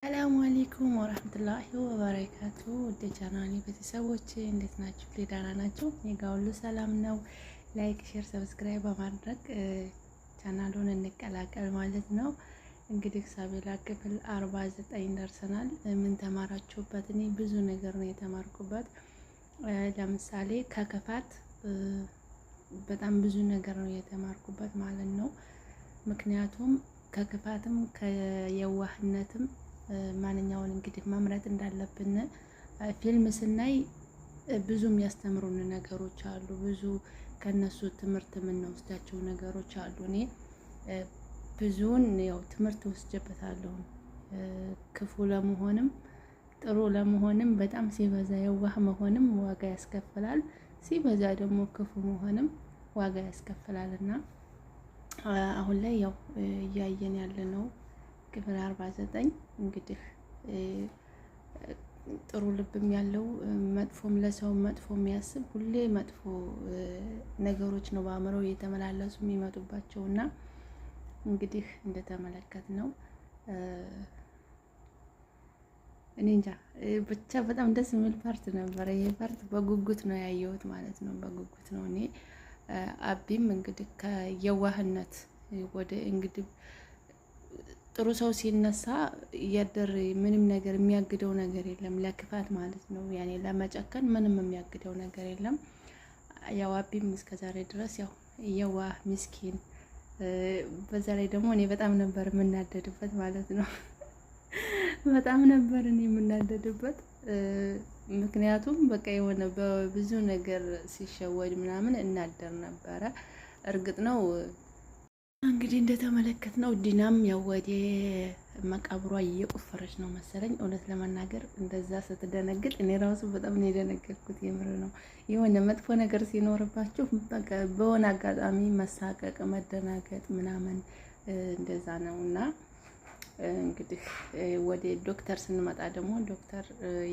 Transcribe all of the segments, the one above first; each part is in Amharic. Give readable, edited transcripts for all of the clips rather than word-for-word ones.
ሰላሙ አለይኩም ወራህመቱላሂ ወበረካቱ። ወደ ቻናሌ ቤተሰቦች እንዴት ናችሁ? ደህና ናችሁ? እኔ ጋር ሁሉ ሰላም ነው። ላይክ፣ ሼር፣ ሰብስክራይብ በማድረግ ቻናሉን እንቀላቀል ማለት ነው። እንግዲህ ሳቤላ ክፍል 49 ደርሰናል። ምን ተማራችሁበት? እኔ ብዙ ነገር ነው የተማርኩበት። ለምሳሌ ከክፋት በጣም ብዙ ነገር ነው የተማርኩበት ማለት ነው። ምክንያቱም ከክፋትም ከየዋህነትም ማንኛውን እንግዲህ መምረጥ እንዳለብን ፊልም ስናይ ብዙ የሚያስተምሩን ነገሮች አሉ። ብዙ ከነሱ ትምህርት የምንወስዳቸው ነገሮች አሉ። እኔ ብዙውን ያው ትምህርት ወስጄበታለሁ። ክፉ ለመሆንም ጥሩ ለመሆንም በጣም ሲበዛ የዋህ መሆንም ዋጋ ያስከፍላል። ሲበዛ ደግሞ ክፉ መሆንም ዋጋ ያስከፍላል እና አሁን ላይ ያው እያየን ያለ ነው ክፍል 49 እንግዲህ ጥሩ ልብም ያለው መጥፎም ለሰው መጥፎ የሚያስብ ሁሌ መጥፎ ነገሮች ነው በአእምሮው እየተመላለሱ የሚመጡባቸው እና እንግዲህ እንደተመለከት ነው እኔ እንጃ ብቻ በጣም ደስ የሚል ፓርት ነበረ። ይሄ ፓርት በጉጉት ነው ያየሁት ማለት ነው። በጉጉት ነው እኔ አቢም እንግዲህ ከየዋህነት ወደ እንግዲህ ጥሩ ሰው ሲነሳ እያደር ምንም ነገር የሚያግደው ነገር የለም፣ ለክፋት ማለት ነው። ያኔ ለመጨከን ምንም የሚያግደው ነገር የለም። ያው አቢም እስከዛሬ ድረስ ያው የዋህ ምስኪን፣ በዛ ላይ ደግሞ እኔ በጣም ነበር የምናደድበት ማለት ነው። በጣም ነበር እኔ የምናደድበት ምክንያቱም በቃ የሆነ በብዙ ነገር ሲሸወድ ምናምን እናደር ነበረ። እርግጥ ነው እንግዲህ እንደተመለከትነው ዲናም ያው ወደ መቃብሯ እየቆፈረች ነው መሰለኝ። እውነት ለመናገር እንደዛ ስትደነግጥ እኔ ራሱ በጣም ነው የደነገጥኩት። የምር ነው። የሆነ መጥፎ ነገር ሲኖርባችሁ በቃ በሆነ አጋጣሚ መሳቀቅ፣ መደናገጥ ምናምን እንደዛ ነው እና እንግዲህ ወደ ዶክተር ስንመጣ ደግሞ ዶክተር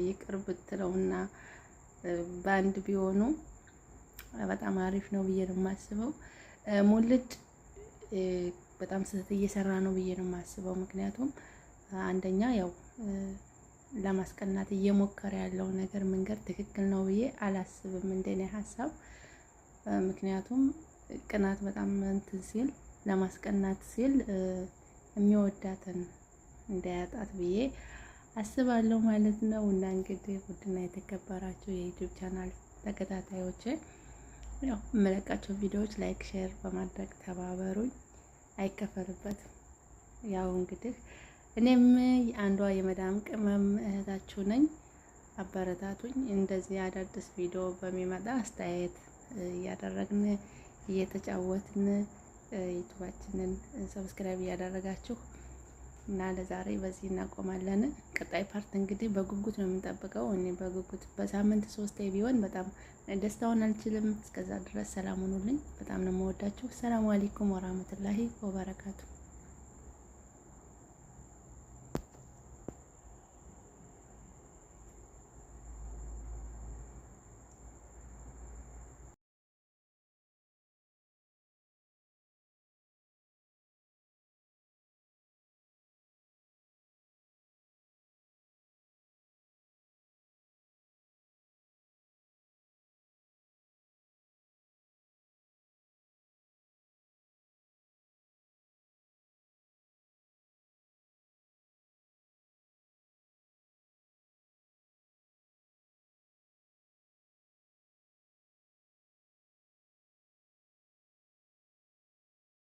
ይቅር ብትለውና በአንድ ቢሆኑ በጣም አሪፍ ነው ብዬ ነው የማስበው። ሙልጭ በጣም ስህተት እየሰራ ነው ብዬ ነው የማስበው። ምክንያቱም አንደኛ ያው ለማስቀናት እየሞከረ ያለው ነገር መንገድ ትክክል ነው ብዬ አላስብም እንደኔ ሀሳብ። ምክንያቱም ቅናት በጣም እንትን ሲል ለማስቀናት ሲል የሚወዳትን እንዳያጣት ብዬ አስባለሁ ማለት ነው። እና እንግዲህ ውድና የተከበራችሁ የዩቲዩብ ቻናል ተከታታዮች ያው የምለቃቸው ቪዲዮዎች ላይክ፣ ሼር በማድረግ ተባበሩኝ፣ አይከፈልበትም። ያው እንግዲህ እኔም አንዷ የመዳም ቅመም እህታችሁ ነኝ። አበረታቱኝ። እንደዚህ አዳዲስ ቪዲዮ በሚመጣ አስተያየት እያደረግን እየተጫወትን ዩቲዩባችንን ሰብስክራይብ እያደረጋችሁ እና ለዛሬ በዚህ እናቆማለን። ቀጣይ ፓርት እንግዲህ በጉጉት ነው የምንጠብቀው። እኔ በጉጉት በሳምንት 3 ቢሆን በጣም ደስታውን አልችልም። እስከዛ ድረስ ሰላም ሁኑልኝ። በጣም ነው የምወዳችሁ። ሰላም አለይኩም ወራህመቱላሂ ወበረካቱ።